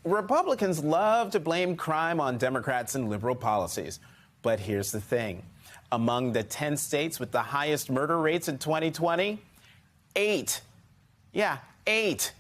Republicans love to blame crime on Democrats and liberal policies. But here's the thing. Among the 10 states with the highest murder rates in 2020, 8. Yeah, 8.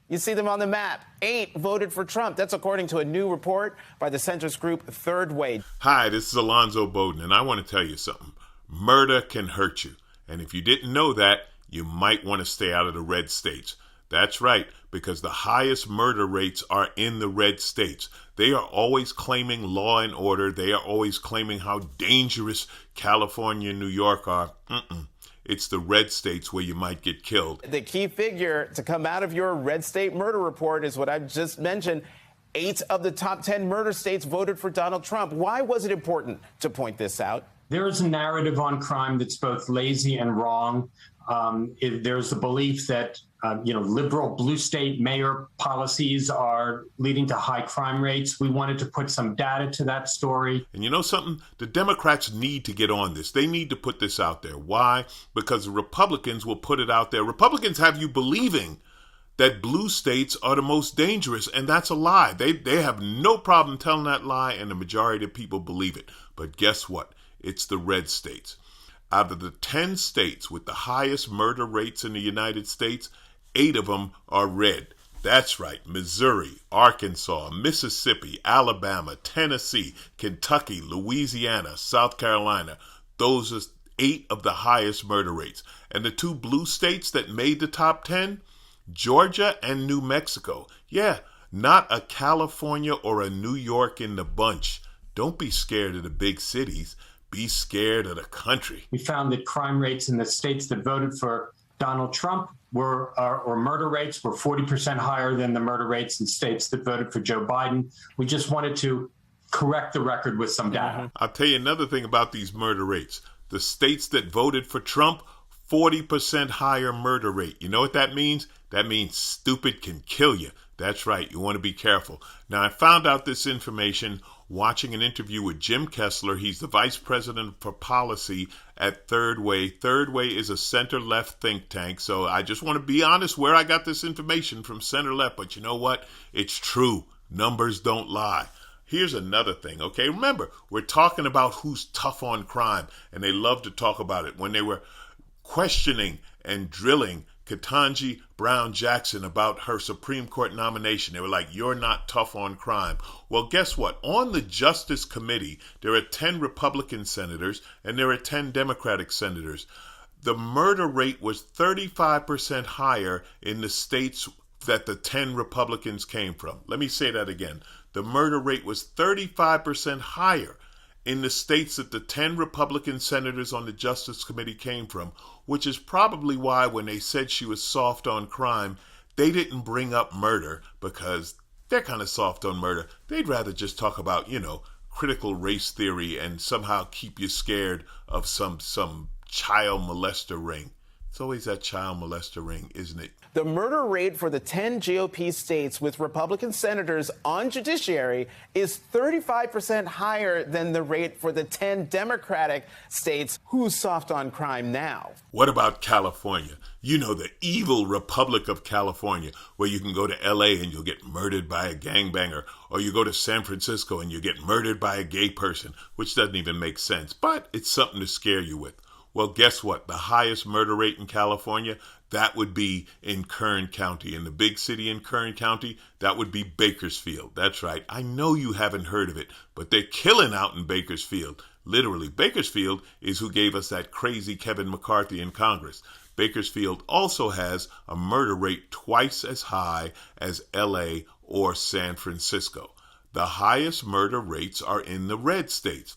You see them on the map. 8 voted for Trump. That's according to a new report by the centrist group Third Way. Hi, this is Alonzo Bodden, and I want to tell you something. Murder can hurt you. And if you didn't know that, you might want to stay out of the red states. That's right, because the highest murder rates are in the red states. They are always claiming law and order. They are always claiming how dangerous California and New York are. It's the red states where you might get killed. The key figure to come out of your red state murder report is what I've just mentioned. 8 of the top 10 murder states voted for Donald Trump. Why was it important to point this out? There is a narrative on crime that's both lazy and wrong. There's a belief that liberal blue state mayor policies are leading to high crime rates. We wanted to put some data to that story. And you know something? The Democrats need to get on this. They need to put this out there. Why? Because the Republicans will put it out there. Republicans have you believing that blue states are the most dangerous, and that's a lie. They have no problem telling that lie, and the majority of people believe it. But guess what? It's the red states. Out of the 10 states with the highest murder rates in the United States, 8 of them are red. That's right. Missouri, Arkansas, Mississippi, Alabama, Tennessee, Kentucky, Louisiana, South Carolina. Those are 8 of the highest murder rates. And the 2 blue states that made the top 10, Georgia and New Mexico. Yeah, not a California or a New York in the bunch. Don't be scared of the big cities. Be scared of the country. We found that crime rates in the states that voted for Donald Trump or murder rates were 40% higher than the murder rates in states that voted for Joe Biden. We just wanted to correct the record with some data. I'll tell you another thing about these murder rates. The states that voted for Trump, 40% higher murder rate. You know what that means? That means stupid can kill you. That's right. You want to be careful. Now, I found out this information watching an interview with Jim Kessler. He's the vice president for policy at Third Way. Third Way is a center-left think tank. So I just want to be honest where I got this information from, center-left. But you know what? It's true. Numbers don't lie. Here's another thing, okay? Remember, we're talking about who's tough on crime, and they love to talk about it. When they were questioning and drilling Ketanji Brown Jackson about her Supreme Court nomination, they were like, you're not tough on crime. Well, guess what? On the Justice Committee, there are 10 Republican senators and there are 10 Democratic senators. The murder rate was 35% higher in the states that the 10 Republicans came from. Let me say that again. The murder rate was 35% higher in the states that the 10 Republican senators on the Justice Committee came from, which is probably why when they said she was soft on crime, they didn't bring up murder because they're kind of soft on murder. They'd rather just talk about, critical race theory and somehow keep you scared of some child molester ring. It's always that child molester ring, isn't it? The murder rate for the 10 GOP states with Republican senators on judiciary is 35% higher than the rate for the 10 Democratic states. Who's soft on crime now? What about California? You know, the evil Republic of California, where you can go to L.A. and you'll get murdered by a gangbanger, or you go to San Francisco and you get murdered by a gay person, which doesn't even make sense, but it's something to scare you with. Well, guess what? The highest murder rate in California, that would be in Kern County. In the big city in Kern County, that would be Bakersfield. That's right. I know you haven't heard of it, but they're killing out in Bakersfield. Literally, Bakersfield is who gave us that crazy Kevin McCarthy in Congress. Bakersfield also has a murder rate twice as high as LA or San Francisco. The highest murder rates are in the red states.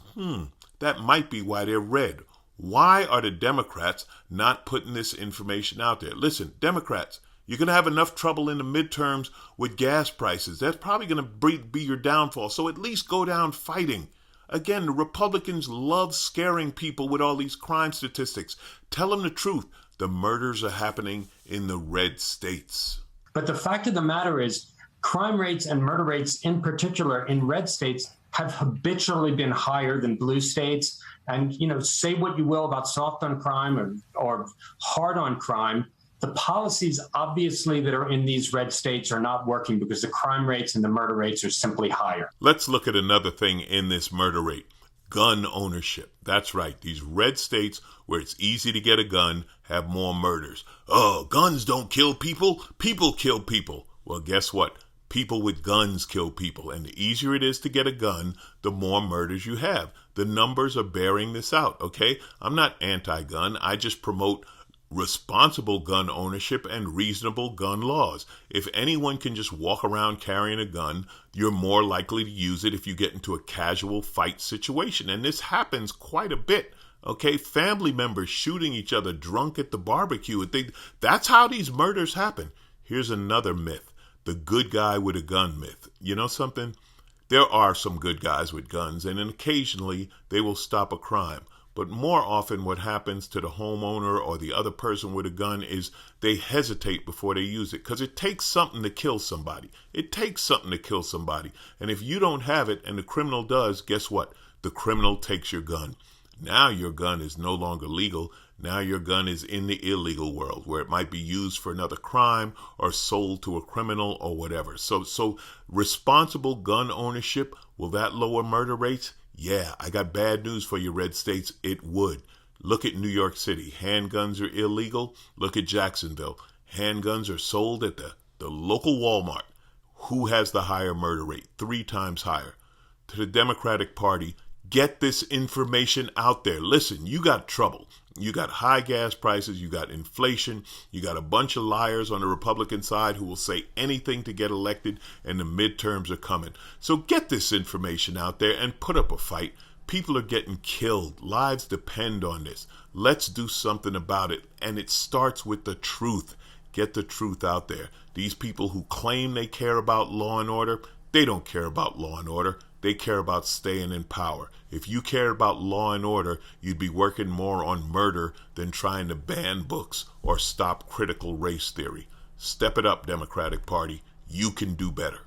That might be why they're red. Why are the Democrats not putting this information out there? Listen, Democrats, you're going to have enough trouble in the midterms with gas prices. That's probably going to be your downfall. So at least go down fighting. Again, the Republicans love scaring people with all these crime statistics. Tell them the truth. The murders are happening in the red states. But the fact of the matter is, crime rates and murder rates in particular in red states have habitually been higher than blue states. And, say what you will about soft on crime or hard on crime. The policies, obviously, that are in these red states are not working because the crime rates and the murder rates are simply higher. Let's look at another thing in this murder rate. Gun ownership. That's right. These red states where it's easy to get a gun have more murders. Oh, guns don't kill people. People kill people. Well, guess what? People with guns kill people. And the easier it is to get a gun, the more murders you have. The numbers are bearing this out, okay? I'm not anti-gun. I just promote responsible gun ownership and reasonable gun laws. If anyone can just walk around carrying a gun, you're more likely to use it if you get into a casual fight situation. And this happens quite a bit. Okay, family members shooting each other drunk at the barbecue. That's how these murders happen. Here's another myth, the good guy with a gun myth. You know something? There are some good guys with guns, and then occasionally they will stop a crime. But more often what happens to the homeowner or the other person with a gun is they hesitate before they use it because it takes something to kill somebody. It takes something to kill somebody. And if you don't have it and the criminal does, guess what? The criminal takes your gun. Now your gun is no longer legal. Now your gun is in the illegal world where it might be used for another crime or sold to a criminal or whatever. So responsible gun ownership, will that lower murder rates? Yeah, I got bad news for you, red states. It would. Look at New York City. Handguns are illegal. Look at Jacksonville. Handguns are sold at the local Walmart. Who has the higher murder rate? 3 times higher. To the Democratic Party, get this information out there. Listen, you got trouble. You got high gas prices. You got inflation. You got a bunch of liars on the Republican side who will say anything to get elected, and the midterms are coming. So get this information out there and put up a fight. People are getting killed. Lives depend on this. Let's do something about it. And it starts with the truth. Get the truth out there. These people who claim they care about law and order, they don't care about law and order. They care about staying in power. If you cared about law and order, you'd be working more on murder than trying to ban books or stop critical race theory. Step it up, Democratic Party. You can do better.